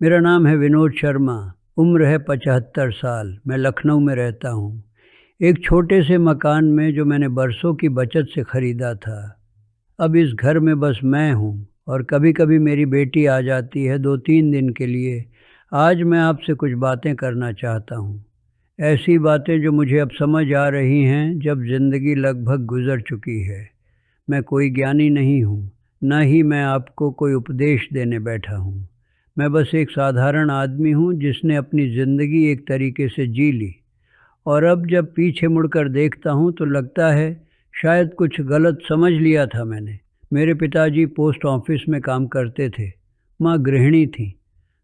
मेरा नाम है विनोद शर्मा। उम्र है 75 साल। मैं लखनऊ में रहता हूँ, एक छोटे से मकान में जो मैंने बरसों की बचत से ख़रीदा था। अब इस घर में बस मैं हूँ और कभी-कभी मेरी बेटी आ जाती है 2-3 दिन के लिए। आज मैं आपसे कुछ बातें करना चाहता हूँ। ऐसी बातें जो मुझे अब समझ आ रही हैं जब ज़िंदगी लगभग गुज़र चुकी है। मैं कोई ज्ञानी नहीं हूँ, न ही मैं आपको कोई उपदेश देने बैठा हूँ। मैं बस एक साधारण आदमी हूँ जिसने अपनी ज़िंदगी एक तरीके से जी ली, और अब जब पीछे मुड़कर देखता हूँ तो लगता है शायद कुछ गलत समझ लिया था मैंने। मेरे पिताजी पोस्ट ऑफिस में काम करते थे, माँ गृहिणी थी।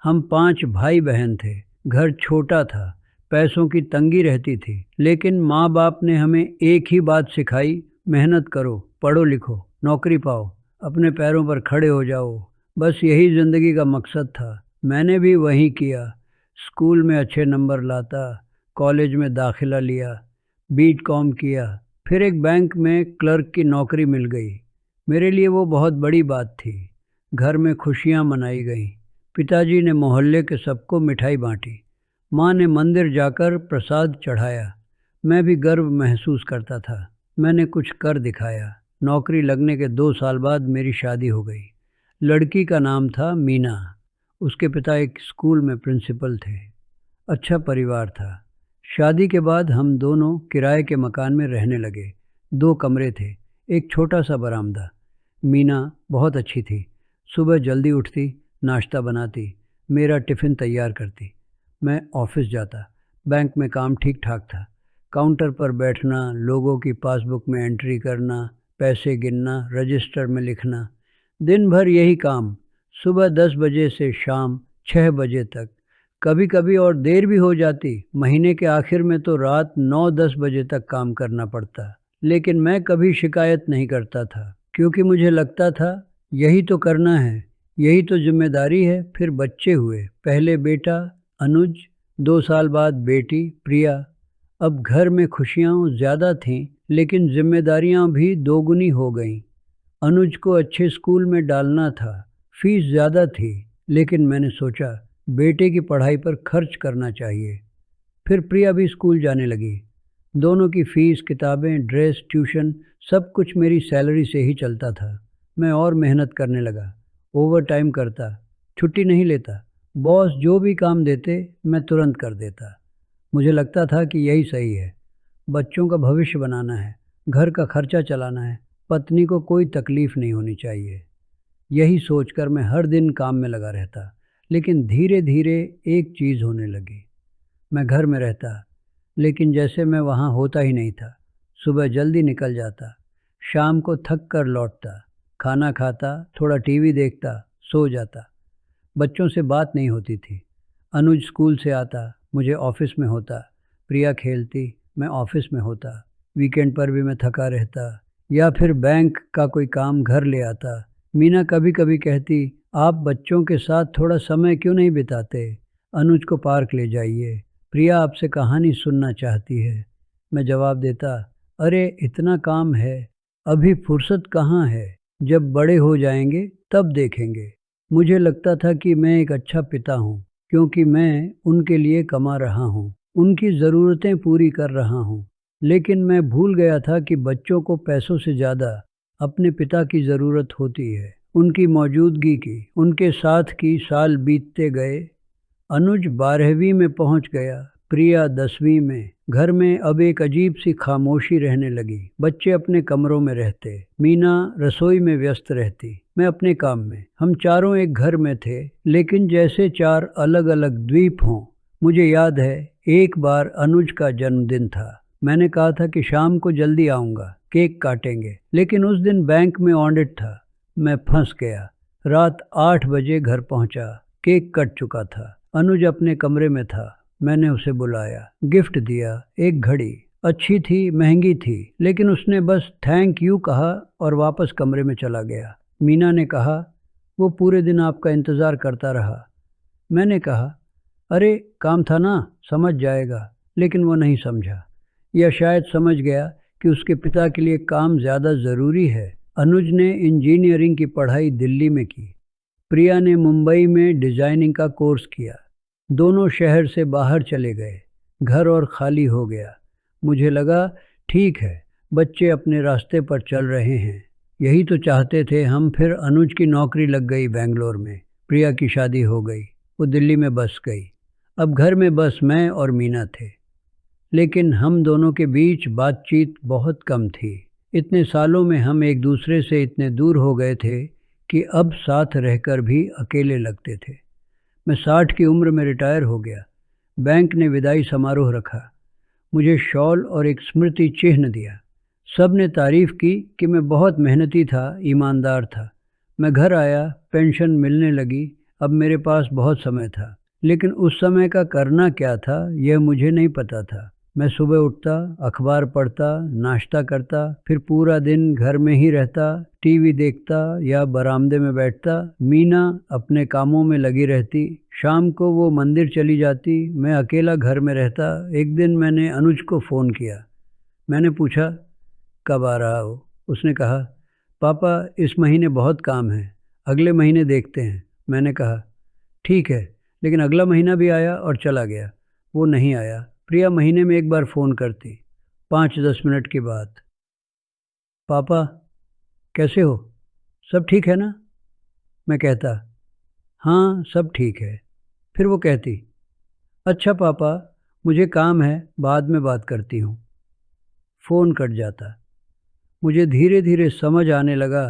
हम 5 भाई बहन थे। घर छोटा था, पैसों की तंगी रहती थी, लेकिन माँ बाप ने हमें एक ही बात सिखाई, मेहनत करो, पढ़ो लिखो, नौकरी पाओ, अपने पैरों पर खड़े हो जाओ। बस यही ज़िंदगी का मकसद था। मैंने भी वही किया। स्कूल में अच्छे नंबर लाता, कॉलेज में दाखिला लिया, बीकॉम किया, फिर एक बैंक में क्लर्क की नौकरी मिल गई। मेरे लिए वो बहुत बड़ी बात थी। घर में खुशियाँ मनाई गईं। पिताजी ने मोहल्ले के सबको मिठाई बांटी, माँ ने मंदिर जाकर प्रसाद चढ़ाया। मैं भी गर्व महसूस करता था। मैंने कुछ कर दिखाया। नौकरी लगने के 2 साल बाद मेरी शादी हो गई। लड़की का नाम था मीना। उसके पिता एक स्कूल में प्रिंसिपल थे। अच्छा परिवार था। शादी के बाद हम दोनों किराए के मकान में रहने लगे। 2 कमरे थे, एक छोटा सा बरामदा। मीना बहुत अच्छी थी। सुबह जल्दी उठती, नाश्ता बनाती, मेरा टिफ़िन तैयार करती। मैं ऑफिस जाता। बैंक में काम ठीक ठाक था। काउंटर पर बैठना, लोगों की पासबुक में एंट्री करना, पैसे गिनना, रजिस्टर में लिखना, दिन भर यही काम। सुबह 10 बजे से शाम 6 बजे तक। कभी कभी और देर भी हो जाती। महीने के आखिर में तो रात 9-10 बजे तक काम करना पड़ता। लेकिन मैं कभी शिकायत नहीं करता था, क्योंकि मुझे लगता था यही तो करना है, यही तो जिम्मेदारी है। फिर बच्चे हुए। पहले बेटा अनुज, 2 साल बाद बेटी प्रिया। अब घर में खुशियाँ ज़्यादा थीं, लेकिन जिम्मेदारियाँ भी दोगुनी हो गईं। अनुज को अच्छे स्कूल में डालना था। फीस ज़्यादा थी, लेकिन मैंने सोचा बेटे की पढ़ाई पर खर्च करना चाहिए। फिर प्रिया भी स्कूल जाने लगी। दोनों की फीस, किताबें, ड्रेस, ट्यूशन सब कुछ मेरी सैलरी से ही चलता था। मैं और मेहनत करने लगा, ओवर टाइम करता, छुट्टी नहीं लेता। बॉस जो भी काम देते मैं तुरंत कर देता। मुझे लगता था कि यही सही है। बच्चों का भविष्य बनाना है, घर का खर्चा चलाना है, पत्नी को कोई तकलीफ़ नहीं होनी चाहिए। यही सोचकर मैं हर दिन काम में लगा रहता। लेकिन धीरे धीरे एक चीज़ होने लगी। मैं घर में रहता, लेकिन जैसे मैं वहाँ होता ही नहीं था। सुबह जल्दी निकल जाता, शाम को थक कर लौटता, खाना खाता, थोड़ा टीवी देखता, सो जाता। बच्चों से बात नहीं होती थी। अनुज स्कूल से आता, मुझे ऑफिस में होता। प्रिया खेलती, मैं ऑफिस में होता। वीकेंड पर भी मैं थका रहता, या फिर बैंक का कोई काम घर ले आता। मीना कभी कभी कहती, आप बच्चों के साथ थोड़ा समय क्यों नहीं बिताते? अनुज को पार्क ले जाइए। प्रिया आपसे कहानी सुनना चाहती है। मैं जवाब देता, अरे इतना काम है, अभी फुर्सत कहाँ है, जब बड़े हो जाएंगे तब देखेंगे। मुझे लगता था कि मैं एक अच्छा पिता हूँ, क्योंकि मैं उनके लिए कमा रहा हूँ, उनकी ज़रूरतें पूरी कर रहा हूँ। लेकिन मैं भूल गया था कि बच्चों को पैसों से ज़्यादा अपने पिता की ज़रूरत होती है, उनकी मौजूदगी की। उनके साथ की साल बीतते गए। अनुज 12वीं में पहुंच गया, प्रिया 10वीं में। घर में अब एक अजीब सी खामोशी रहने लगी। बच्चे अपने कमरों में रहते, मीना रसोई में व्यस्त रहती, मैं अपने काम में। हम चारों एक घर में थे, लेकिन जैसे 4 अलग अलग द्वीप हों। मुझे याद है, एक बार अनुज का जन्मदिन था। मैंने कहा था कि शाम को जल्दी आऊँगा, केक काटेंगे, लेकिन उस दिन बैंक में ऑडिट था। मैं फंस गया। रात 8 बजे घर पहुंचा, केक कट चुका था। अनुज अपने कमरे में था। मैंने उसे बुलाया, गिफ्ट दिया, एक घड़ी। अच्छी थी, महंगी थी, लेकिन उसने बस थैंक यू कहा और वापस कमरे में चला गया। मीना ने कहा, वो पूरे दिन आपका इंतज़ार करता रहा। मैंने कहा, अरे काम था ना, समझ जाएगा। लेकिन वो नहीं समझा, या शायद समझ गया कि उसके पिता के लिए काम ज़्यादा ज़रूरी है। अनुज ने इंजीनियरिंग की पढ़ाई दिल्ली में की। प्रिया ने मुंबई में डिज़ाइनिंग का कोर्स किया। दोनों शहर से बाहर चले गए। घर और खाली हो गया। मुझे लगा ठीक है, बच्चे अपने रास्ते पर चल रहे हैं। यही तो चाहते थे हम। फिर अनुज की नौकरी लग गई बेंगलोर में। प्रिया की शादी हो गई। वो दिल्ली में बस गई। अब घर में बस मैं और मीना थे। लेकिन हम दोनों के बीच बातचीत बहुत कम थी। इतने सालों में हम एक दूसरे से इतने दूर हो गए थे कि अब साथ रहकर भी अकेले लगते थे। मैं 60 की उम्र में रिटायर हो गया। बैंक ने विदाई समारोह रखा। मुझे शॉल और एक स्मृति चिन्ह दिया। सब ने तारीफ की कि मैं बहुत मेहनती था, ईमानदार था। मैं घर आया, पेंशन मिलने लगी। अब मेरे पास बहुत समय था। लेकिन उस समय का करना क्या था यह मुझे नहीं पता था। मैं सुबह उठता, अखबार पढ़ता, नाश्ता करता, फिर पूरा दिन घर में ही रहता, टीवी देखता या बरामदे में बैठता। मीना अपने कामों में लगी रहती। शाम को वो मंदिर चली जाती, मैं अकेला घर में रहता। एक दिन मैंने अनुज को फ़ोन किया। मैंने पूछा, कब आ रहा हो? उसने कहा, पापा इस महीने बहुत काम है, अगले महीने देखते हैं। मैंने कहा, ठीक है। लेकिन अगला महीना भी आया और चला गया। वो नहीं आया। प्रिया महीने में एक बार फ़ोन करती, 5-10 मिनट के बाद। पापा कैसे हो? सब ठीक है ना? मैं कहता, हाँ सब ठीक है। फिर वो कहती, अच्छा पापा मुझे काम है, बाद में बात करती हूँ। फ़ोन कट जाता। मुझे धीरे धीरे समझ आने लगा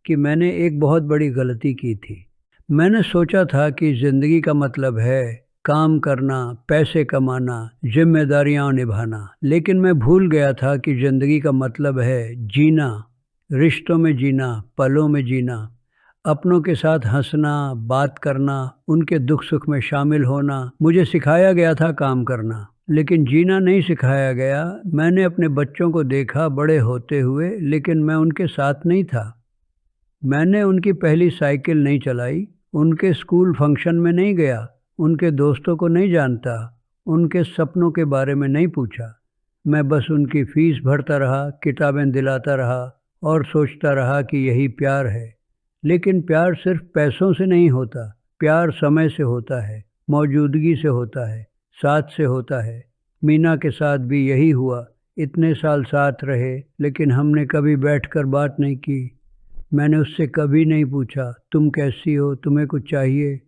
कि मैंने एक बहुत बड़ी गलती की थी। मैंने सोचा था कि ज़िंदगी का मतलब है काम करना, पैसे कमाना, जिम्मेदारियां निभाना। लेकिन मैं भूल गया था कि ज़िंदगी का मतलब है जीना, रिश्तों में जीना, पलों में जीना, अपनों के साथ हंसना, बात करना, उनके दुख सुख में शामिल होना। मुझे सिखाया गया था काम करना, लेकिन जीना नहीं सिखाया गया। मैंने अपने बच्चों को देखा बड़े होते हुए, लेकिन मैं उनके साथ नहीं था। मैंने उनकी पहली साइकिल नहीं चलाई, उनके स्कूल फंक्शन में नहीं गया, उनके दोस्तों को नहीं जानता, उनके सपनों के बारे में नहीं पूछा। मैं बस उनकी फीस भरता रहा, किताबें दिलाता रहा और सोचता रहा कि यही प्यार है। लेकिन प्यार सिर्फ पैसों से नहीं होता। प्यार समय से होता है, मौजूदगी से होता है, साथ से होता है। मीना के साथ भी यही हुआ। इतने साल साथ रहे, लेकिन हमने कभी बैठकर बात नहीं की। मैंने उससे कभी नहीं पूछा, तुम कैसी हो, तुम्हें कुछ चाहिए,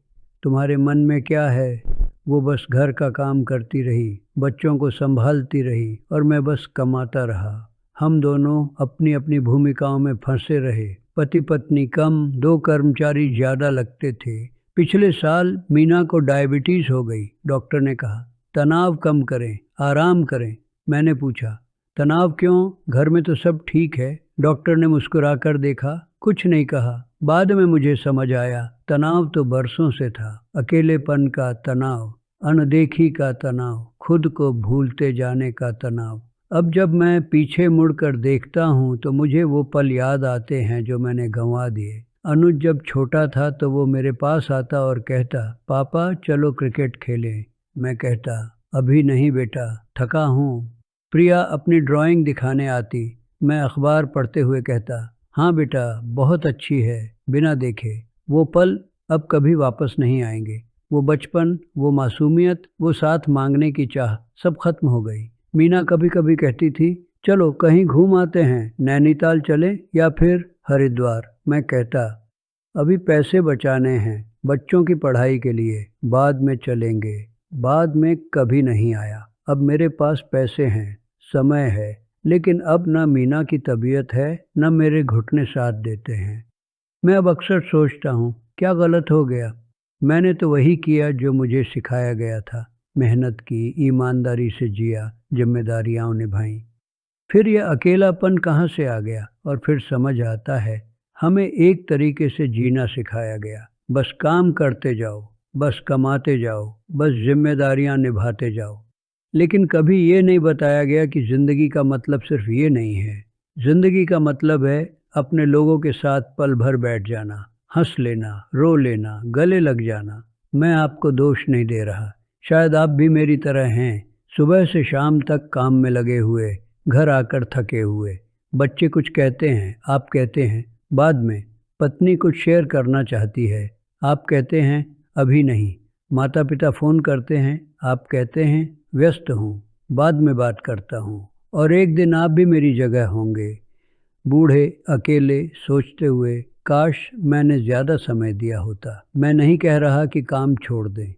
तुम्हारे मन में क्या है। वो बस घर का काम करती रही, बच्चों को संभालती रही और मैं बस कमाता रहा। हम दोनों अपनी अपनी भूमिकाओं में फंसे रहे। पति पत्नी कम, 2 कर्मचारी ज़्यादा लगते थे। पिछले साल मीना को डायबिटीज़ हो गई। डॉक्टर ने कहा तनाव कम करें, आराम करें। मैंने पूछा, तनाव क्यों? घर में तो सब ठीक है। डॉक्टर ने मुस्कुराकर देखा, कुछ नहीं कहा। बाद में मुझे समझ आया, तनाव तो बरसों से था। अकेलेपन का तनाव, अनदेखी का तनाव, खुद को भूलते जाने का तनाव। अब जब मैं पीछे मुड़कर देखता हूँ तो मुझे वो पल याद आते हैं जो मैंने गंवा दिए। अनुज जब छोटा था तो वो मेरे पास आता और कहता, पापा चलो क्रिकेट खेलें। मैं कहता, अभी नहीं बेटा, थका हूँ। प्रिया अपनी ड्राइंग दिखाने आती। मैं अखबार पढ़ते हुए कहता, हाँ बेटा बहुत अच्छी है, बिना देखे। वो पल अब कभी वापस नहीं आएंगे। वो बचपन, वो मासूमियत, वो साथ मांगने की चाह, सब खत्म हो गई। मीना कभी कभी कहती थी, चलो कहीं घूम आते हैं, नैनीताल चले या फिर हरिद्वार। मैं कहता, अभी पैसे बचाने हैं बच्चों की पढ़ाई के लिए, बाद में चलेंगे। बाद में कभी नहीं आया। अब मेरे पास पैसे हैं, समय है, लेकिन अब न मीना की तबीयत है, न मेरे घुटने साथ देते हैं। मैं अब अक्सर सोचता हूँ, क्या गलत हो गया? मैंने तो वही किया जो मुझे सिखाया गया था। मेहनत की, ईमानदारी से जिया, जिम्मेदारियाँ निभाई। फिर यह अकेलापन कहाँ से आ गया? और फिर समझ आता है, हमें एक तरीके से जीना सिखाया गया। बस काम करते जाओ, बस कमाते जाओ, बस जिम्मेदारियाँ निभाते जाओ। लेकिन कभी ये नहीं बताया गया कि ज़िंदगी का मतलब सिर्फ ये नहीं है। ज़िंदगी का मतलब है अपने लोगों के साथ पल भर बैठ जाना, हंस लेना, रो लेना, गले लग जाना। मैं आपको दोष नहीं दे रहा, शायद आप भी मेरी तरह हैं, सुबह से शाम तक काम में लगे हुए, घर आकर थके हुए। बच्चे कुछ कहते हैं, आप कहते हैं बाद में। पत्नी कुछ शेयर करना चाहती है, आप कहते हैं अभी नहीं। माता पिता फ़ोन करते हैं, आप कहते हैं व्यस्त हूँ, बाद में बात करता हूँ। और एक दिन आप भी मेरी जगह होंगे, बूढ़े, अकेले, सोचते हुए, काश मैंने ज़्यादा समय दिया होता। मैं नहीं कह रहा कि काम छोड़ दें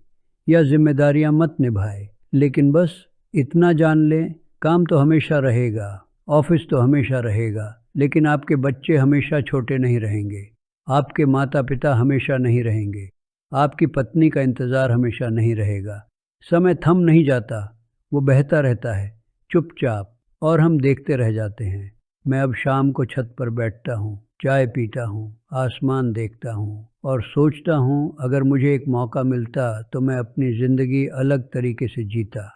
या जिम्मेदारियां मत निभाएं, लेकिन बस इतना जान लें, काम तो हमेशा रहेगा, ऑफिस तो हमेशा रहेगा, लेकिन आपके बच्चे हमेशा छोटे नहीं रहेंगे, आपके माता पिता हमेशा नहीं रहेंगे, आपकी पत्नी का इंतज़ार हमेशा नहीं रहेगा। समय थम नहीं जाता, वो बहता रहता है, चुपचाप, और हम देखते रह जाते हैं। मैं अब शाम को छत पर बैठता हूँ, चाय पीता हूँ, आसमान देखता हूँ और सोचता हूँ अगर मुझे एक मौका मिलता तो मैं अपनी ज़िंदगी अलग तरीके से जीता।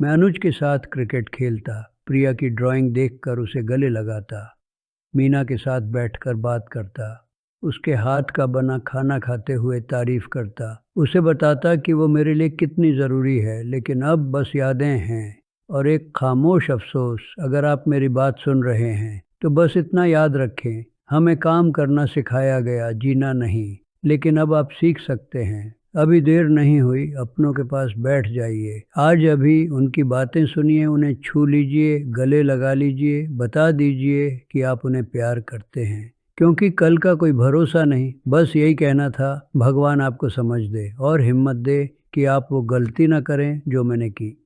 मैं अनुज के साथ क्रिकेट खेलता, प्रिया की ड्राइंग देखकर उसे गले लगाता, मीना के साथ बैठकर बात करता, उसके हाथ का बना खाना खाते हुए तारीफ करता, उसे बताता कि वो मेरे लिए कितनी ज़रूरी है, लेकिन अब बस यादें हैं और एक खामोश अफसोस। अगर आप मेरी बात सुन रहे हैं तो बस इतना याद रखें, हमें काम करना सिखाया गया, जीना नहीं। लेकिन अब आप सीख सकते हैं, अभी देर नहीं हुई, अपनों के पास बैठ जाइए। आज अभी उनकी बातें सुनिए, उन्हें छू लीजिए, गले लगा लीजिए, बता दीजिए कि आप उन्हें प्यार करते हैं, क्योंकि कल का कोई भरोसा नहीं। बस यही कहना था, भगवान आपको समझ दे और हिम्मत दे कि आप वो गलती ना करें जो मैंने की।